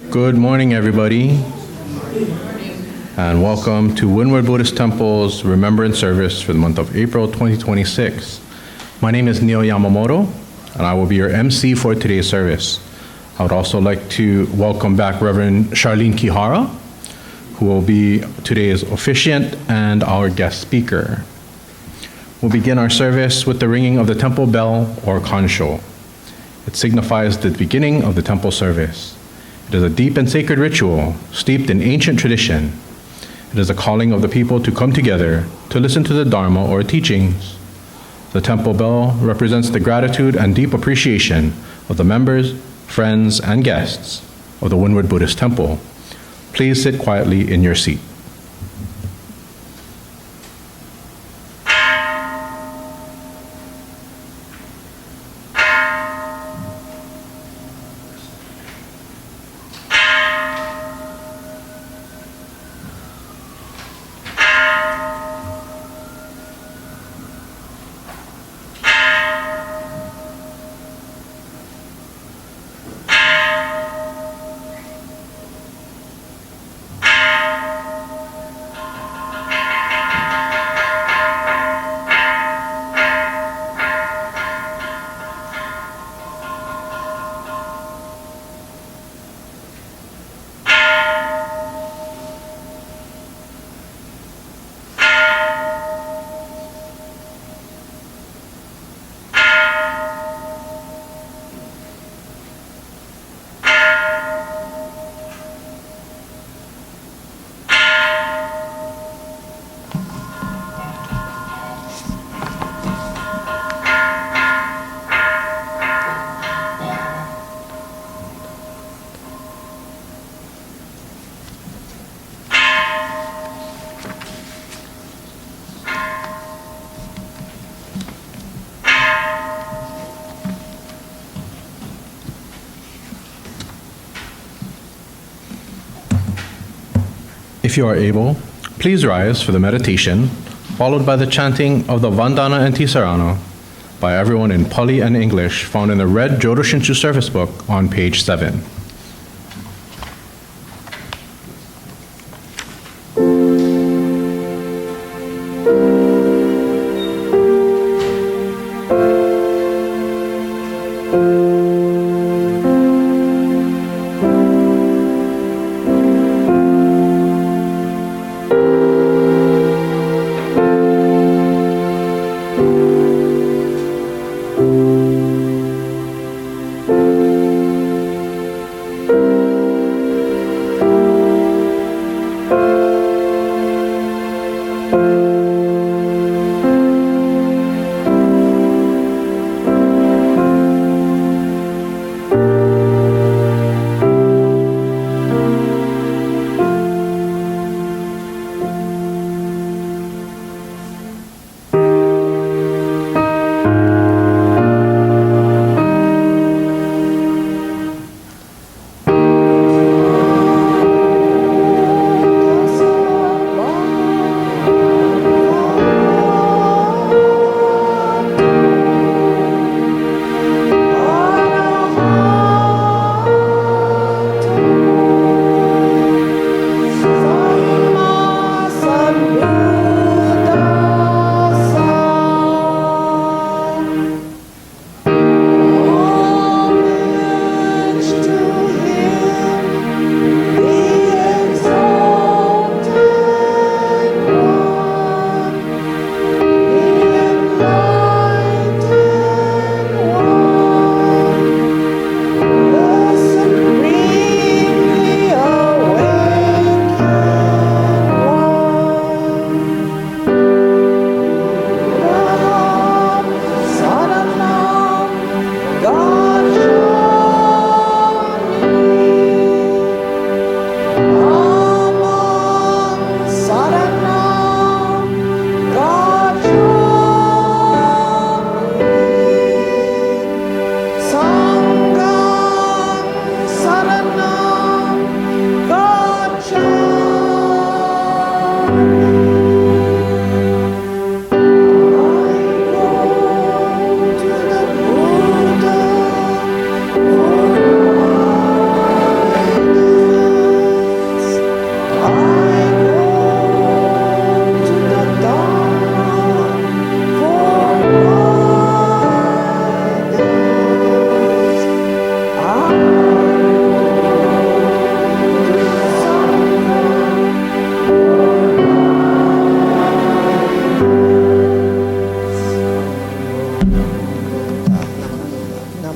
Good morning, everybody, and welcome to Windward Buddhist Temple's Remembrance Service for the month of April 2026. My name is Neil Yamamoto, and I will be your MC for today's service. I would also like to welcome back Reverend Charlene Kihara, who will be today's officiant and our guest speaker. We'll begin our service with the ringing of the temple bell, or Kansho. It signifies the beginning of the temple service. It is a deep and sacred ritual steeped in ancient tradition. It is a calling of the people to come together to listen to the Dharma or teachings. The temple bell represents the gratitude and deep appreciation of the members, friends, and guests of the Windward Buddhist Temple. Please sit quietly in your seat. If you are able, please rise for the meditation, followed by the chanting of the Vandana Ti-Sarana by everyone in Pali and English, found in the red Jodo Shinshu service book on page 7.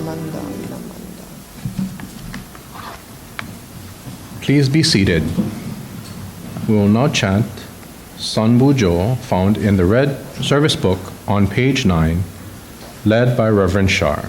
Namanda, Namanda. Please be seated. We will now chant Sanbu Jo, found in the Red Service Book on page 9, led by Reverend Shar.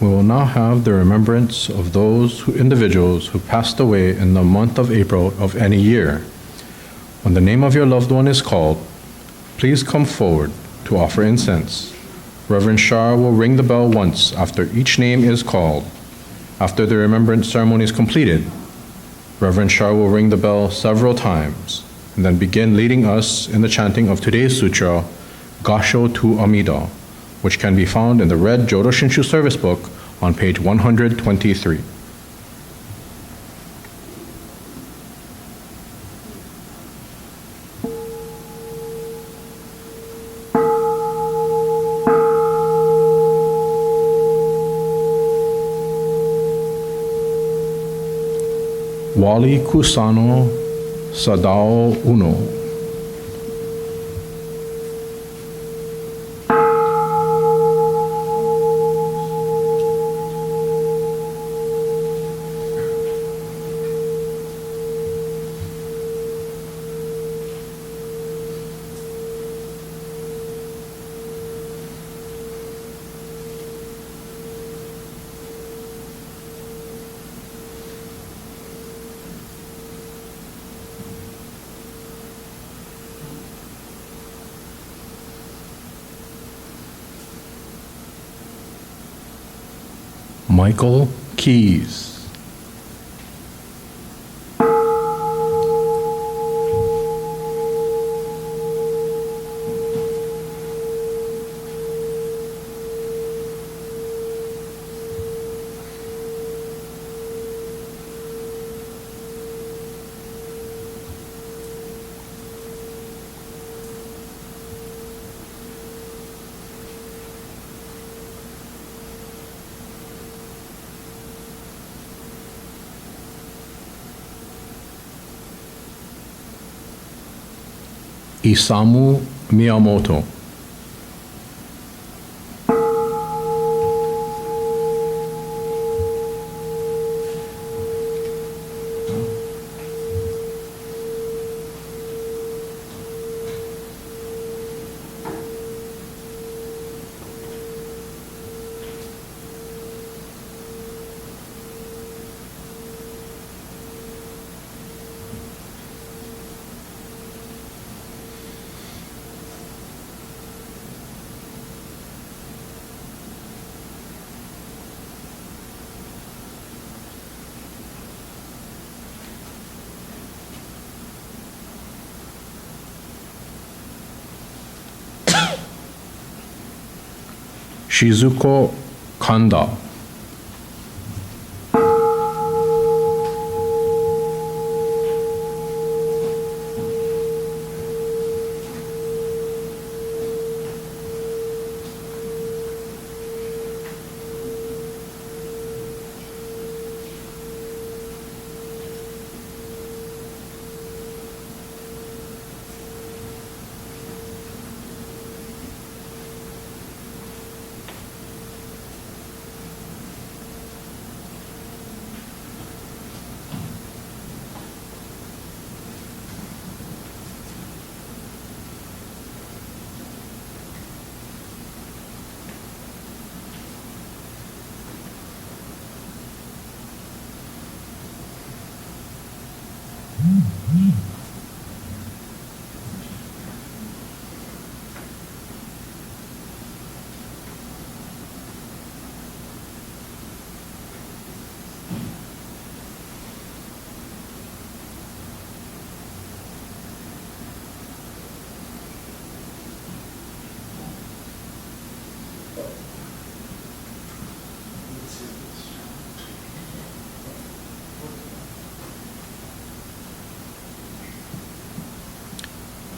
We will now have the remembrance of those individuals who passed away in the month of April of any year. When the name of your loved one is called, please come forward to offer incense. Reverend Shar will ring the bell once after each name is called. After the remembrance ceremony is completed, Reverend Shar will ring the bell several times and then begin leading us in the chanting of today's sutra, Gassho to Amida, which can be found in the red Jodo Shinshu Service Book on page 123. Wali Kusano Sadao Uno. Michael Keys. Isamu Miyamoto. Shizuko Kanda.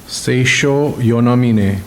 Seisho Yonamine.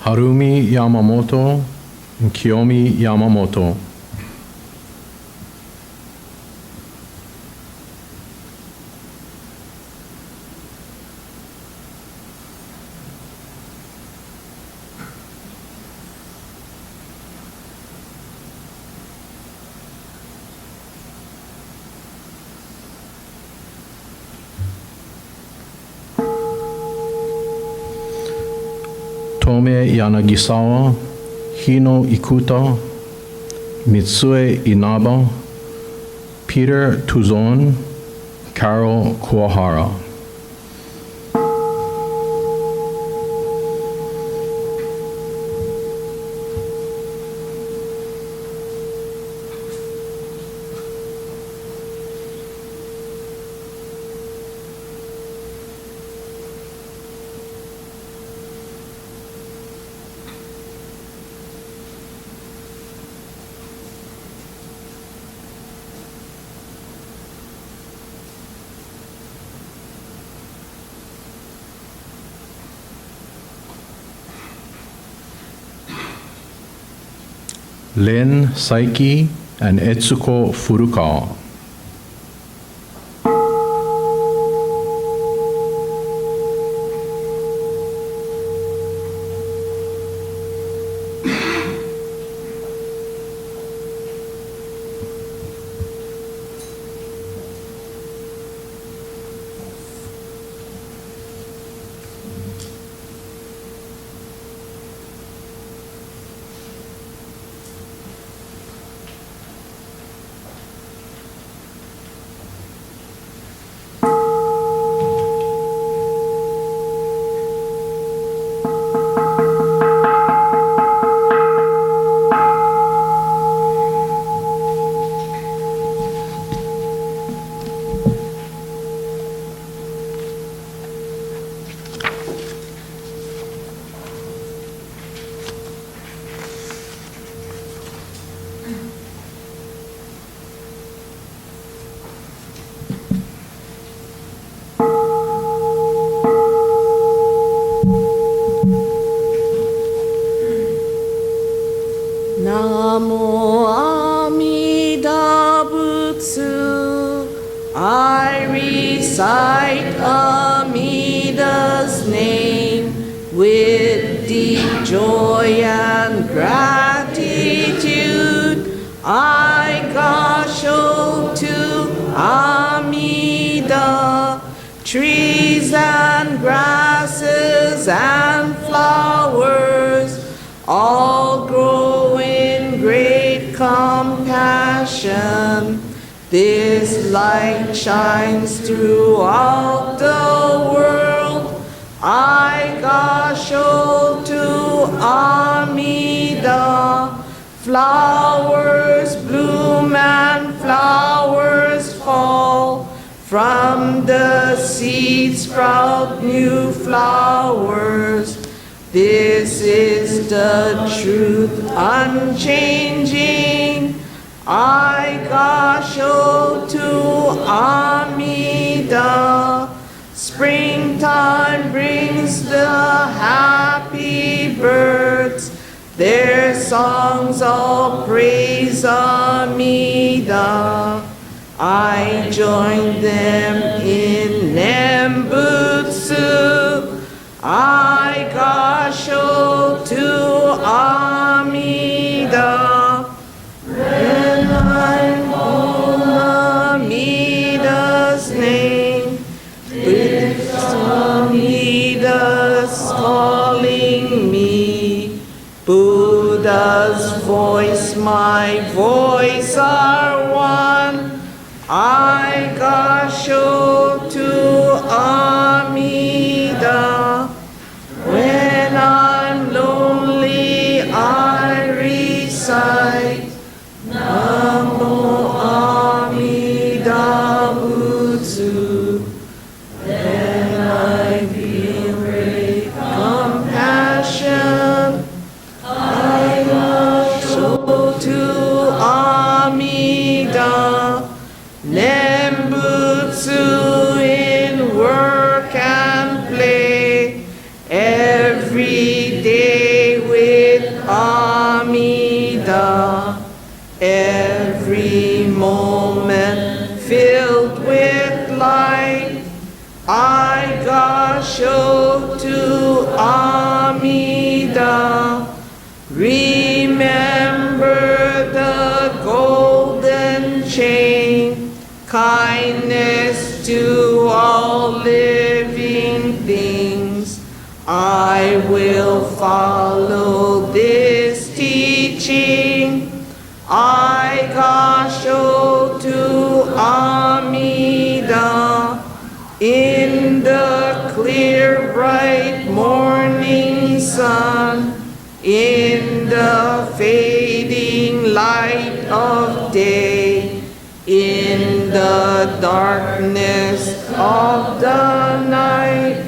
Harumi Yamamoto and Kiyomi Yamamoto. Tome Yanagisawa, Hino Ikuta, Mitsue Inaba, Peter Tuzon, Carol Kuwahara. Len Saiki and Etsuko Furukawa. I recite Amida's name with deep joy and gratitude. I Gassho to Amida, trees and grasses and flowers all grow in great compassion. This light shines throughout the world. I Gassho to Amida. Flowers bloom and flowers fall. From the seeds sprout new flowers. This is the truth unchanging. I Gassho to Amida. Springtime brings the happy birds. Their songs all praise Amida. I join them in Nembutsu. I Gassho to Amida. When I'm on Amida's name, with Amida's calling me. Buddha's voice, my voice are one. I Gassho to Amida. When I'm lonely, I recite Namo Amida Butsu. When I feel great compassion, I Gassho to Amida. Nembutsu in work and play, every day with Amida, every moment filled with light. I Gassho to Amida. Remember the golden chain, kindness to all living things. I will follow this teaching. I Gassho to Amida. In the clear bright morning sun, in the fading light of day, in the darkness of the night,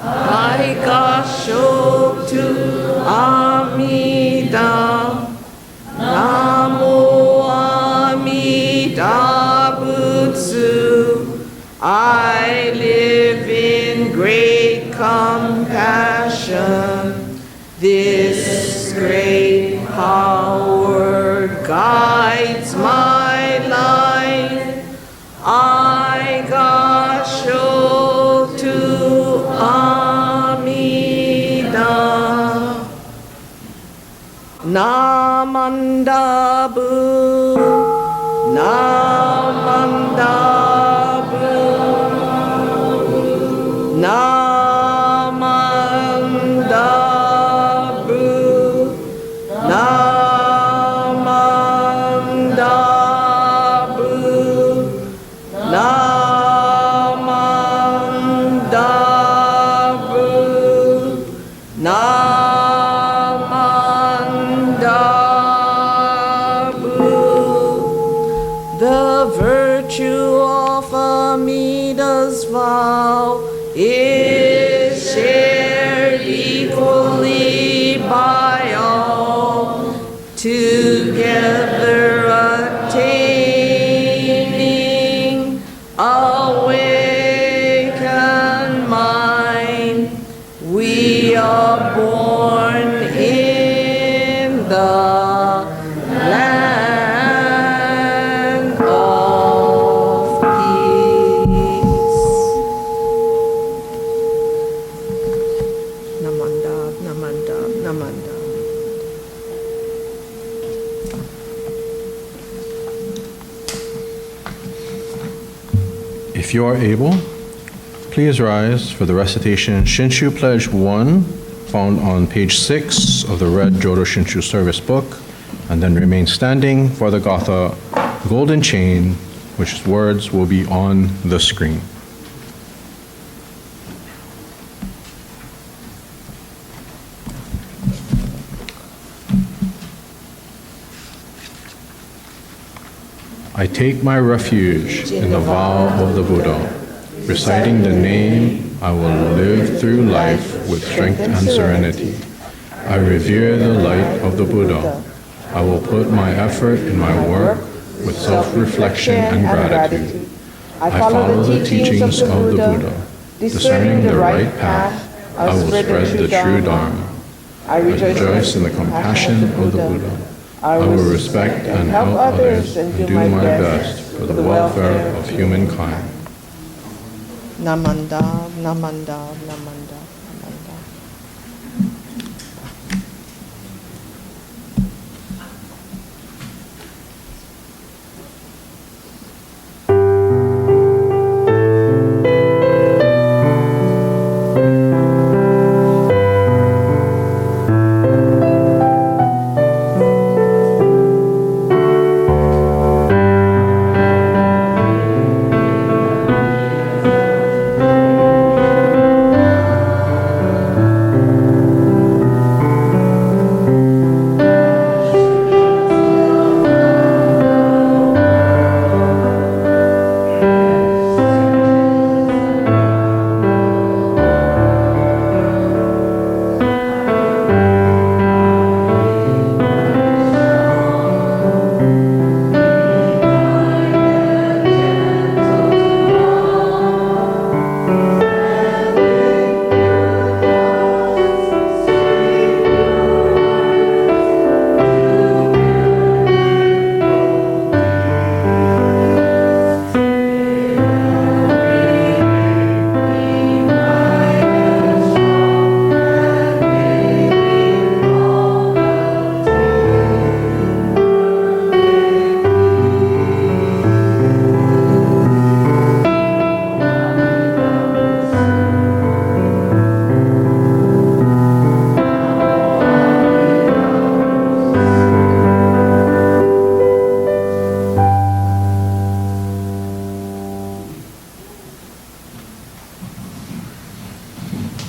I Gassho to Amida. Namo Amida Butsu. I live in great compassion. This great power guides my life. I Gassho to Amida. Namandabu, Namandabu, Namandabu, Namandabu, Namandabu, Namandabu. The virtue of Amida's vow is shared equally by all, together attaining awakened mind. We are born in the land of peace. If you are able, please rise for the recitation Shinshu Pledge I, found on page 6 of the red Jodo Shinshu Service book, and then remain standing for the Gatha golden chain, which words will be on the screen. I take my refuge in the vow of the Buddha. Reciting the name, I will live through life with strength and serenity. I revere the light of the Buddha. I will put my effort in my work with self-reflection and gratitude. I follow the teachings of the Buddha. Discerning the right path, I will spread the true Dharma. I rejoice in the compassion of the Buddha. I will respect and help others and do my best for the welfare of humankind. Namanda, namanda, namanda, namanda.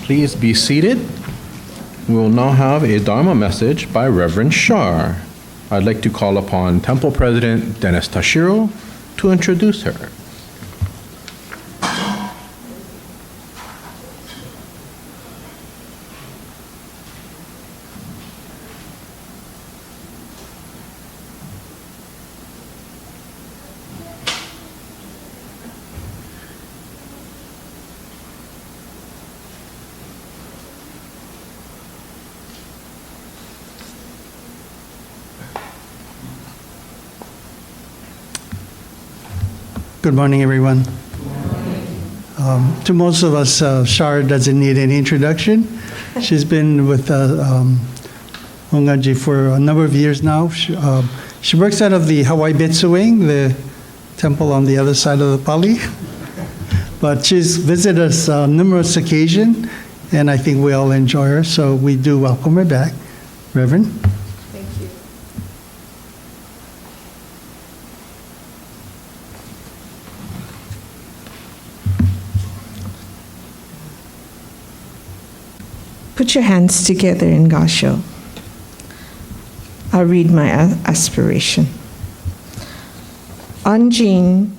Please be seated. We will now have a Dharma message by Reverend Shar. I'd like to call upon Temple President Dennis Tashiro to introduce her. Good morning, everyone. To most of us, Shar doesn't need any introduction. She's been with Hongwanji for a number of years now. She works out of the Hawaii Betsu Wing, the temple on the other side of the Pali. But she's visited us on numerous occasions, and I think we all enjoy her, so we do welcome her back. Reverend? Put your hands together in Gassho. I'll read my aspiration. Anjin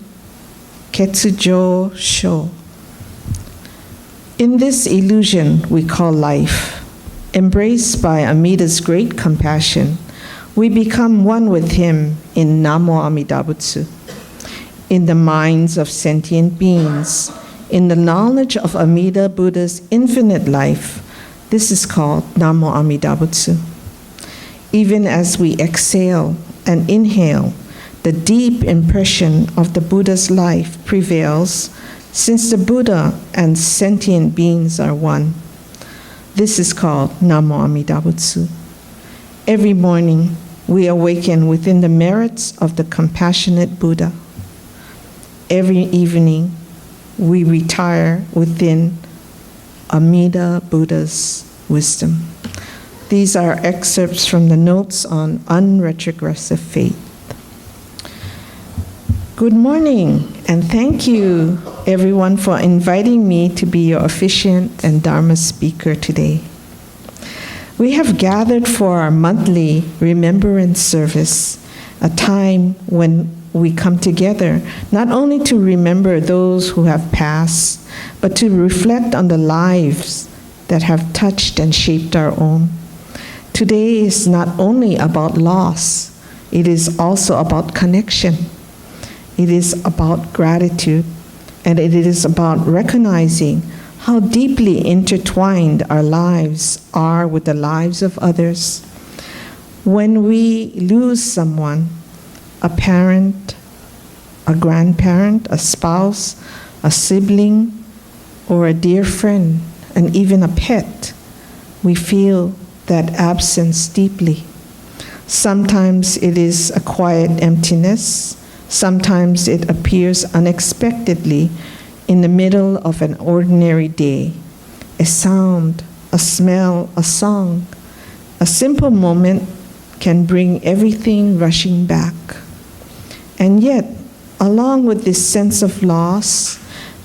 Ketsujo Sho. In this illusion we call life, embraced by Amida's great compassion, we become one with him in Namo Amida Butsu, in the minds of sentient beings, in the knowledge of Amida Buddha's infinite life. This is called Namo Amida Butsu. Even as we exhale and inhale, the deep impression of the Buddha's life prevails, since the Buddha and sentient beings are one. This is called Namo Amida Butsu. Every morning, we awaken within the merits of the compassionate Buddha. Every evening, we retire within Amida Buddha's wisdom. These are excerpts from the notes on unretrogressive faith. Good morning, and thank you, everyone, for inviting me to be your officiant and Dharma speaker today. We have gathered for our monthly Remembrance Service, a time when we come together not only to remember those who have passed, but to reflect on the lives that have touched and shaped our own. Today is not only about loss, it is also about connection. It is about gratitude, and it is about recognizing how deeply intertwined our lives are with the lives of others. When we lose someone, a parent, a grandparent, a spouse, a sibling, or a dear friend, and even a pet, we feel that absence deeply. Sometimes it is a quiet emptiness. Sometimes it appears unexpectedly in the middle of an ordinary day. A sound, a smell, a song, a simple moment can bring everything rushing back. And yet, along with this sense of loss,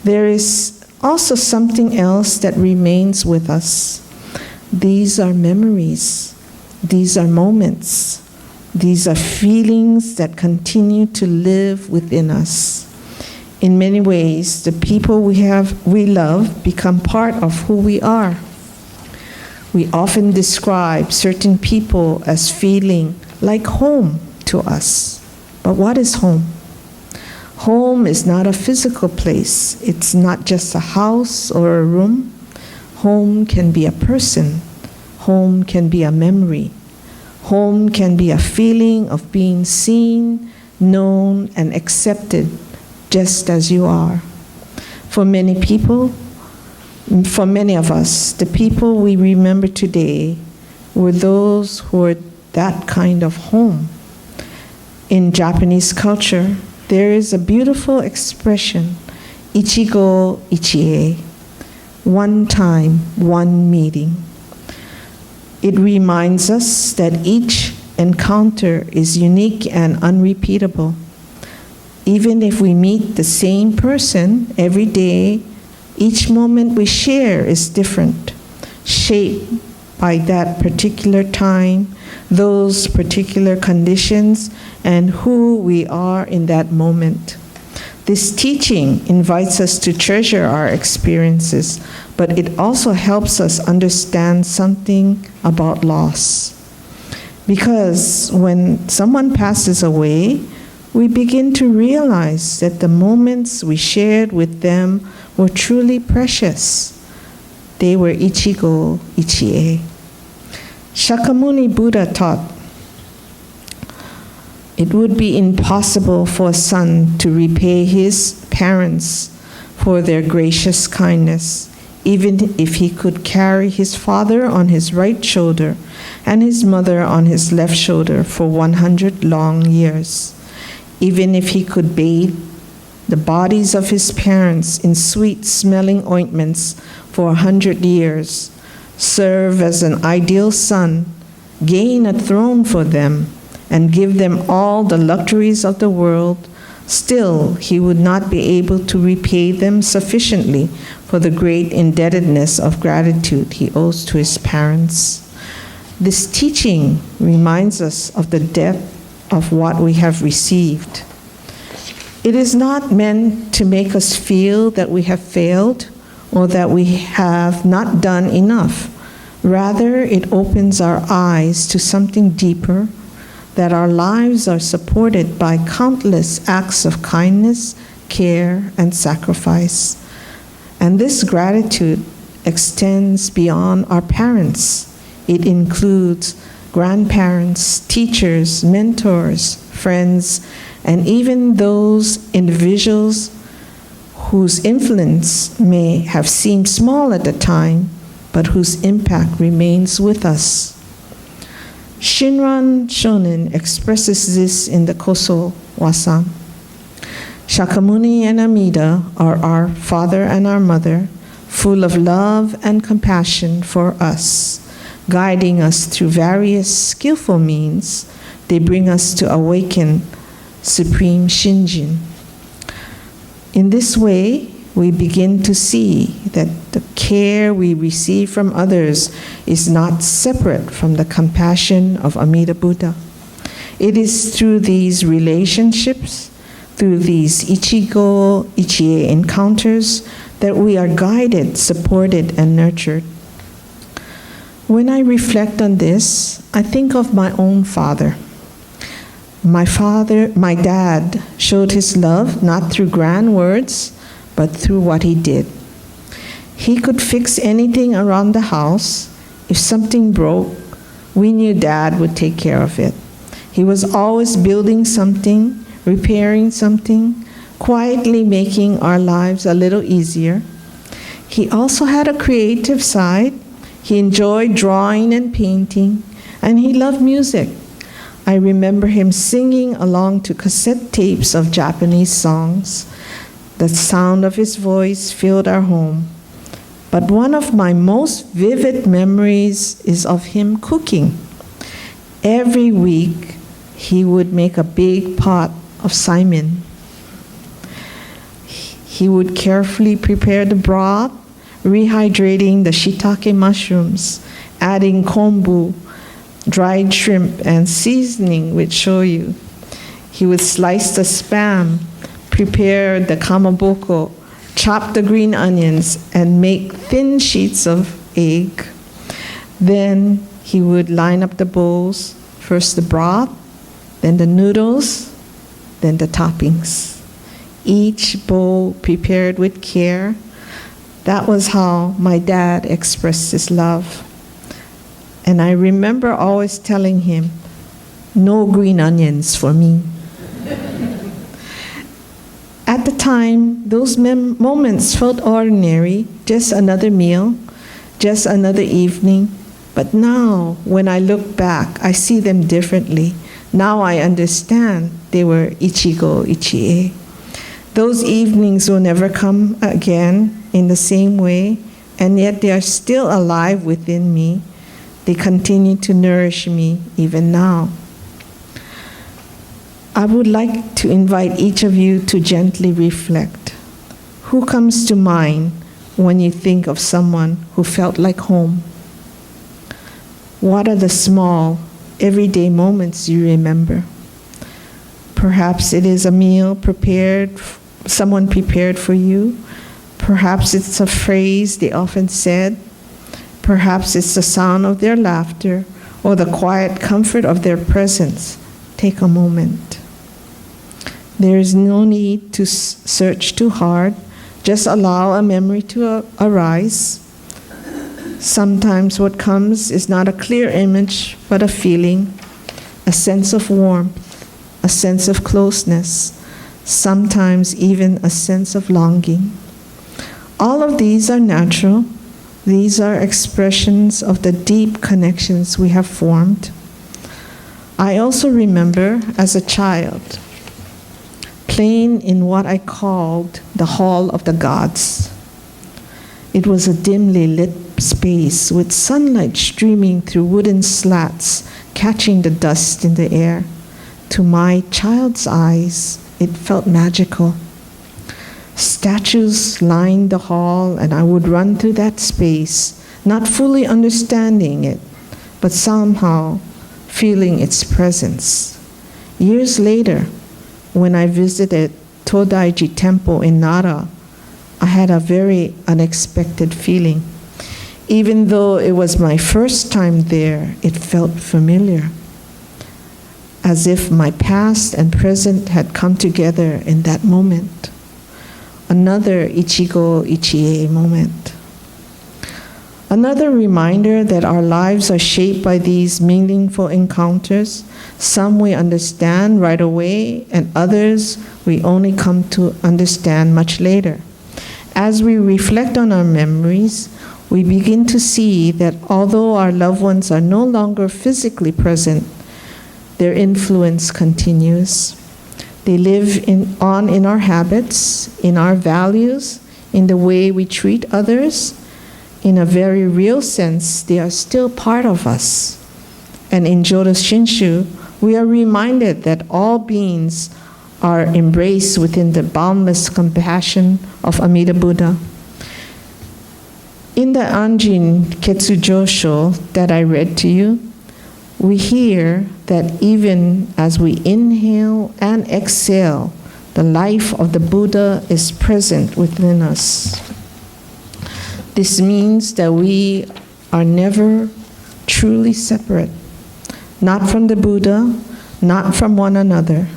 there is also something else that remains with us. These are memories. These are moments. These are feelings that continue to live within us. In many ways, the people we love become part of who we are. We often describe certain people as feeling like home to us. But what is home? Home is not a physical place. It's not just a house or a room. Home can be a person. Home can be a memory. Home can be a feeling of being seen, known, and accepted just as you are. For many people, for many of us, the people we remember today were those who were that kind of home. In Japanese culture, there is a beautiful expression, Ichigo Ichie, one time, one meeting. It reminds us that each encounter is unique and unrepeatable. Even if we meet the same person every day, each moment we share is different, shaped by that particular time, those particular conditions, and who we are in that moment. This teaching invites us to treasure our experiences, but it also helps us understand something about loss. Because when someone passes away, we begin to realize that the moments we shared with them were truly precious. They were Ichigo Ichie. Shakyamuni Buddha taught it would be impossible for a son to repay his parents for their gracious kindness, even if he could carry his father on his right shoulder and his mother on his left shoulder for 100 long years, even if he could bathe the bodies of his parents in sweet-smelling ointments for 100 years, serve as an ideal son, gain a throne for them, and give them all the luxuries of the world, still he would not be able to repay them sufficiently for the great indebtedness of gratitude he owes to his parents. This teaching reminds us of the depth of what we have received. It is not meant to make us feel that we have failed or that we have not done enough. Rather, it opens our eyes to something deeper, that our lives are supported by countless acts of kindness, care, and sacrifice. And this gratitude extends beyond our parents. It includes grandparents, teachers, mentors, friends, and even those individuals whose influence may have seemed small at the time, but whose impact remains with us. Shinran Shonin expresses this in the Koso Wasam. Shakyamuni and Amida are our father and our mother, full of love and compassion for us, guiding us through various skillful means. They bring us to awaken Supreme Shinjin. In this way, we begin to see that the care we receive from others is not separate from the compassion of Amida Buddha. It is through these relationships, through these Ichigo Ichie encounters, that we are guided, supported, and nurtured. When I reflect on this, I think of my own father. My dad showed his love not through grand words, but through what he did. He could fix anything around the house. If something broke, we knew Dad would take care of it. He was always building something, repairing something, quietly making our lives a little easier. He also had a creative side. He enjoyed drawing and painting, and he loved music. I remember him singing along to cassette tapes of Japanese songs. The sound of his voice filled our home. But one of my most vivid memories is of him cooking. Every week, he would make a big pot of saimin. He would carefully prepare the broth, rehydrating the shiitake mushrooms, adding kombu, dried shrimp, and seasoning with shoyu. He would slice the spam, prepare the kamaboko, chop the green onions, and make thin sheets of egg. Then he would line up the bowls, first the broth, then the noodles, then the toppings. Each bowl prepared with care. That was how my dad expressed his love. And I remember always telling him, "No green onions for me." At the time, those moments felt ordinary, just another meal, just another evening. But now, when I look back, I see them differently. Now I understand they were Ichigo Ichie. Those evenings will never come again in the same way, and yet they are still alive within me. They continue to nourish me even now. I would like to invite each of you to gently reflect. Who comes to mind when you think of someone who felt like home? What are the small, everyday moments you remember? Perhaps it is a meal someone prepared for you. Perhaps it's a phrase they often said. Perhaps it's the sound of their laughter or the quiet comfort of their presence. Take a moment. There is no need to search too hard. Just allow a memory to arise. Sometimes what comes is not a clear image, but a feeling, a sense of warmth, a sense of closeness, sometimes even a sense of longing. All of these are natural. These are expressions of the deep connections we have formed. I also remember as a child playing in what I called the Hall of the Gods. It was a dimly lit space with sunlight streaming through wooden slats, catching the dust in the air. To my child's eyes, it felt magical. Statues lined the hall, and I would run through that space, not fully understanding it, but somehow feeling its presence. Years later, when I visited Todaiji Temple in Nara, I had a very unexpected feeling. Even though it was my first time there, it felt familiar, as if my past and present had come together in that moment. Another Ichigo Ichie moment. Another reminder that our lives are shaped by these meaningful encounters. Some we understand right away, and others we only come to understand much later. As we reflect on our memories, we begin to see that although our loved ones are no longer physically present, their influence continues. They live in our habits, in our values, in the way we treat others. In a very real sense, they are still part of us. And in Jodo Shinshu, we are reminded that all beings are embraced within the boundless compassion of Amida Buddha. In the Anjin Ketsujosho that I read to you, we hear that even as we inhale and exhale, the life of the Buddha is present within us. This means that we are never truly separate, not from the Buddha, not from one another.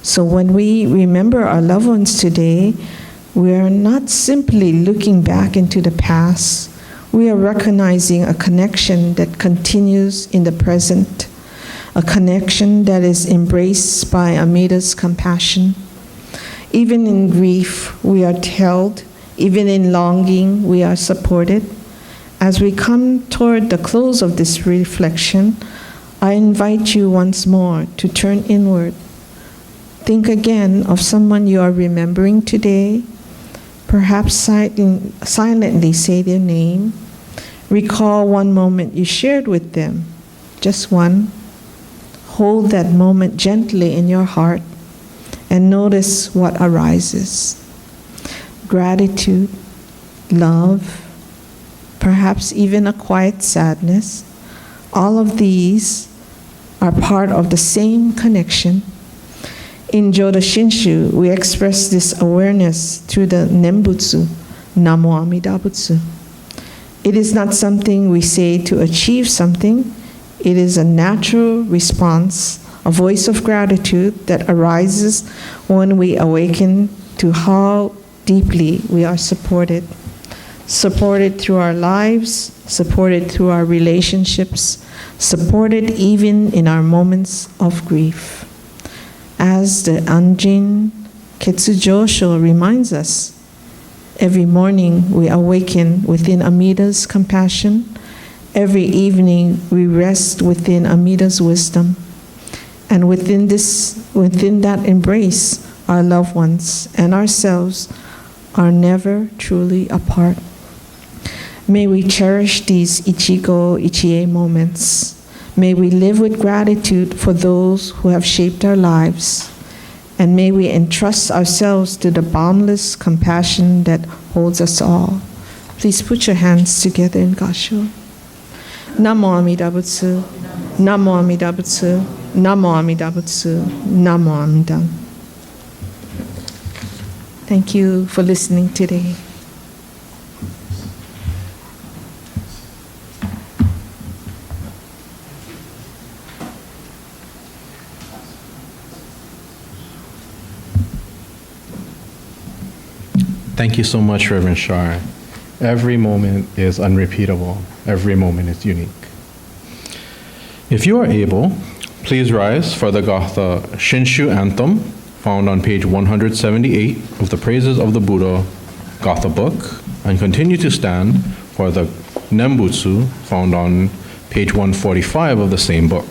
So when we remember our loved ones today, we are not simply looking back into the past. We are recognizing a connection that continues in the present, a connection that is embraced by Amida's compassion. Even in grief, we are held. Even in longing, we are supported. As we come toward the close of this reflection, I invite you once more to turn inward. Think again of someone you are remembering today. Perhaps silently say their name. Recall one moment you shared with them, just one. Hold that moment gently in your heart and notice what arises. Gratitude, love, perhaps even a quiet sadness. All of these are part of the same connection. In Jodo Shinshu, we express this awareness through the Nembutsu, Namo Amida Butsu. It is not something we say to achieve something. It is a natural response, a voice of gratitude that arises when we awaken to how deeply we are supported. Supported through our lives, supported through our relationships, supported even in our moments of grief. As the Anjin Ketsujosho reminds us, every morning we awaken within Amida's compassion. Every evening we rest within Amida's wisdom. And within that embrace, our loved ones and ourselves are never truly apart. May we cherish these Ichigo Ichie moments. May we live with gratitude for those who have shaped our lives. And may we entrust ourselves to the boundless compassion that holds us all. Please put your hands together in Gassho. Namo Amida Butsu, Namo Amida Butsu, Namo Amida Butsu, Namo Amida. Thank you for listening today. Thank you so much, Reverend Shar. Every moment is unrepeatable. Every moment is unique. If you are able, please rise for the Gatha Shinshu Anthem, found on page 178 of the Praises of the Buddha Gatha book, and continue to stand for the Nembutsu, found on page 145 of the same book.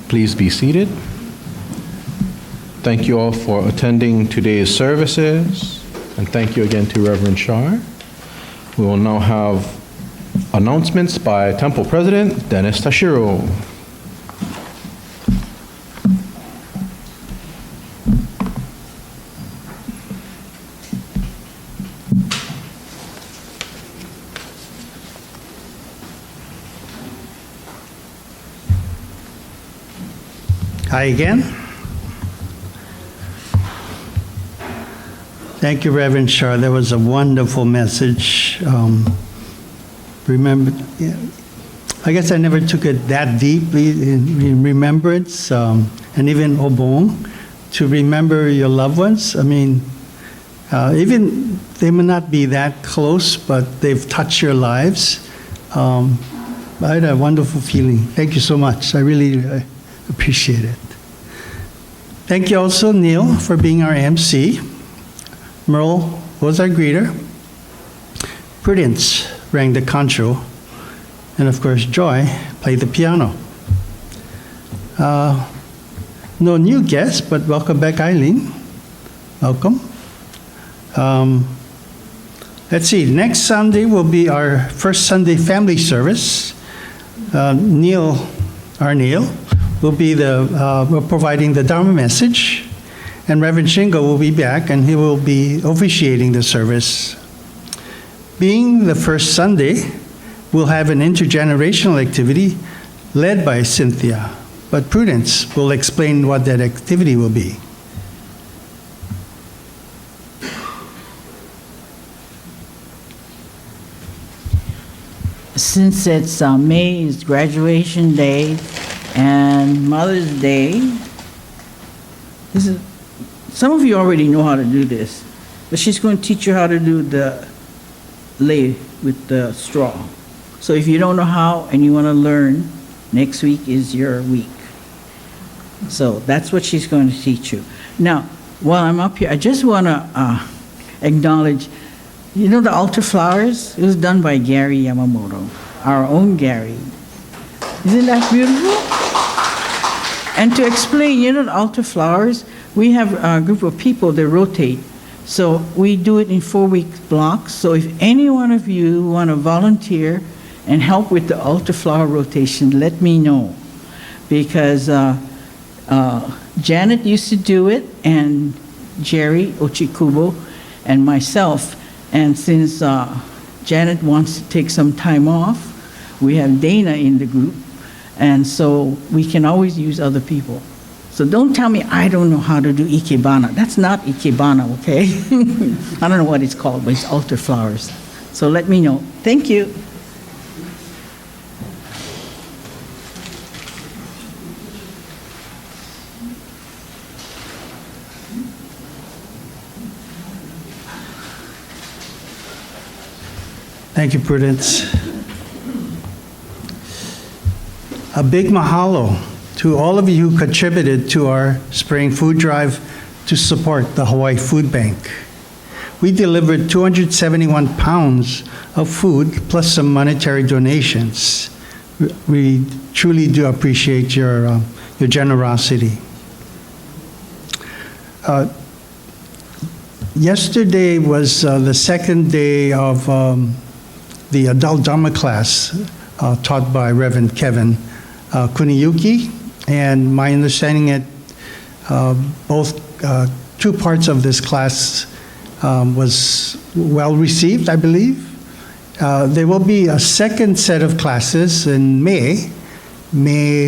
Please be seated. Thank you all for attending today's services, and thank you again to Reverend Shar. We will now have announcements by Temple President Dennis Tashiro. Hi again. Thank you, Reverend Shar. That was a wonderful message. Remember, yeah, I guess I never took it that deeply in remembrance, and even obong, to remember your loved ones. I mean, even they may not be that close, but they've touched your lives. I had a wonderful feeling. Thank you so much. I really appreciate it. Thank you also, Neil, for being our MC. Merle was our greeter. Prudence rang the Kansho. And of course, Joy played the piano. No new guests, but welcome back, Eileen. Welcome. Let's see, next Sunday will be our first Sunday family service. Neil will be providing the Dharma message, and Reverend Shingo will be back, and he will be officiating the service. Being the first Sunday, we'll have an intergenerational activity led by Cynthia, but Prudence will explain what that activity will be. Since it's May is graduation day and Mother's Day, some of you already know how to do this, but she's going to teach you how to do the lei with the straw. So if you don't know how and you want to learn, next week is your week. So that's what she's going to teach you. Now, while I'm up here, I just want to acknowledge, you know the altar flowers? It was done by Gary Yamamoto, our own Gary. Isn't that beautiful? And to explain, you know the altar flowers, we have a group of people that rotate. So we do it in 4-week blocks. So if any one of you want to volunteer and help with the altar flower rotation, let me know. Because Janet used to do it, and Jerry Ochikubo, and myself. And since Janet wants to take some time off, we have Dana in the group, and so we can always use other people. So don't tell me I don't know how to do ikebana. That's not ikebana, okay? I don't know what it's called, but it's altar flowers. So let me know. Thank you. Thank you, Prudence. A big mahalo to all of you who contributed to our spring food drive to support the Hawaii Food Bank. We delivered 271 pounds of food plus some monetary donations. We truly do appreciate your generosity. Yesterday was the second day of the adult Dharma class taught by Reverend Kevin Kuniyuki, and my understanding it, both 2 parts of this class was well received, I believe. There will be a second set of classes in May 9th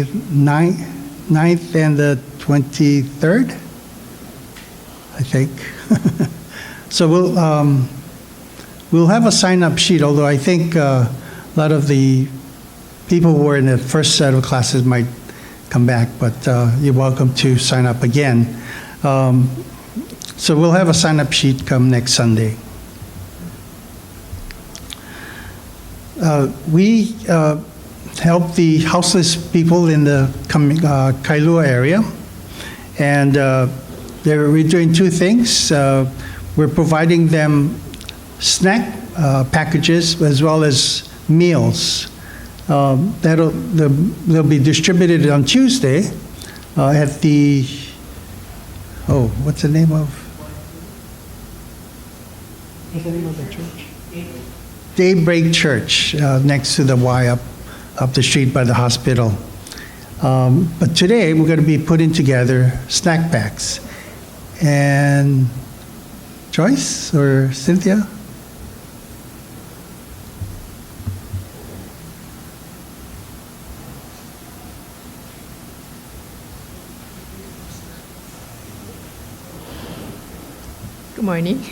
and the 23rd, I think. So we'll have a sign-up sheet, although I think a lot of the people who were in the first set of classes might come back, but you're welcome to sign up again. So we'll have a sign-up sheet come next Sunday. We help the houseless people in the Kailua area, and we're doing 2 things. We're providing them snack packages as well as meals. They'll be distributed on Tuesday, at the, what's the name of? What's the name of the church? Daybreak Church, next to the Y up the street by the hospital. But today we're going to be putting together snack packs. And Joyce or Cynthia? Good morning.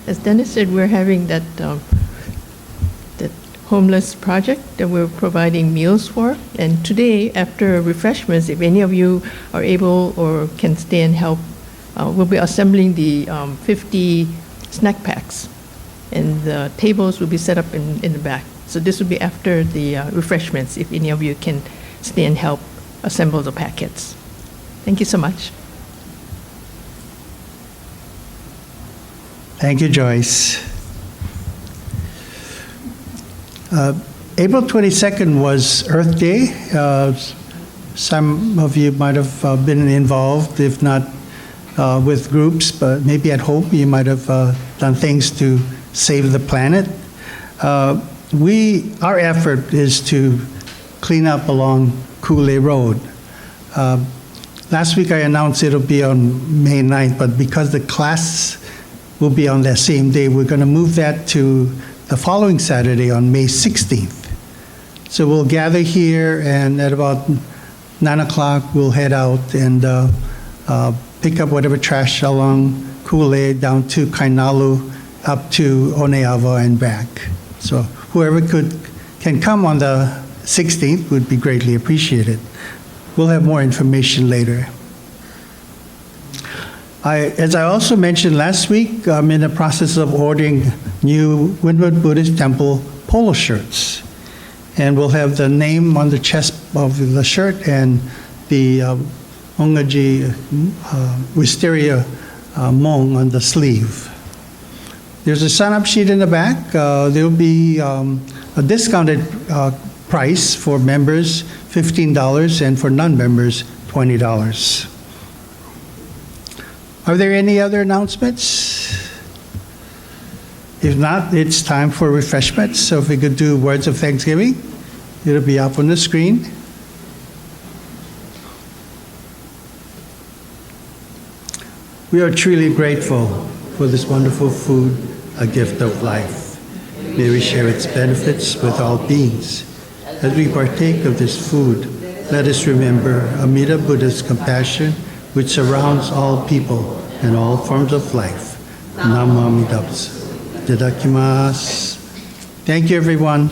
As Dennis said, we're having that homeless project that we're providing meals for. And today, after refreshments, if any of you are able or can stay and help, we'll be assembling the 50 snack packs. And the tables will be set up in the back. So this will be after the refreshments, if any of you can stay and help assemble the packets. Thank you so much. Thank you, Joyce. April 22nd was Earth Day. Some of you might have been involved, if not with groups, but maybe at home you might have done things to save the planet. Our effort is to clean up along Kule Road. Last week I announced it'll be on May 9th, but because the class will be on that same day, we're going to move that to the following Saturday on May 16th. So we'll gather here, and at about 9 o'clock we'll head out and pick up whatever trash along Kule down to Kainalu, up to Oneava and back. So whoever can come on the 16th would be greatly appreciated. We'll have more information later. As I also mentioned last week, I'm in the process of ordering new Windward Buddhist Temple polo shirts. And we'll have the name on the chest of the shirt and the Hongwanji Wisteria Mong on the sleeve. There's a sign-up sheet in the back. There'll be a discounted price for members, $15, and for non-members, $20. Are there any other announcements? If not, it's time for refreshments. So if we could do words of thanksgiving, it'll be up on the screen. We are truly grateful for this wonderful food, a gift of life. May we share its benefits with all beings. As we partake of this food, let us remember Amida Buddha's compassion, which surrounds all people and all forms of life. Namo Amida Butsu. Itadakimasu. Thank you, everyone.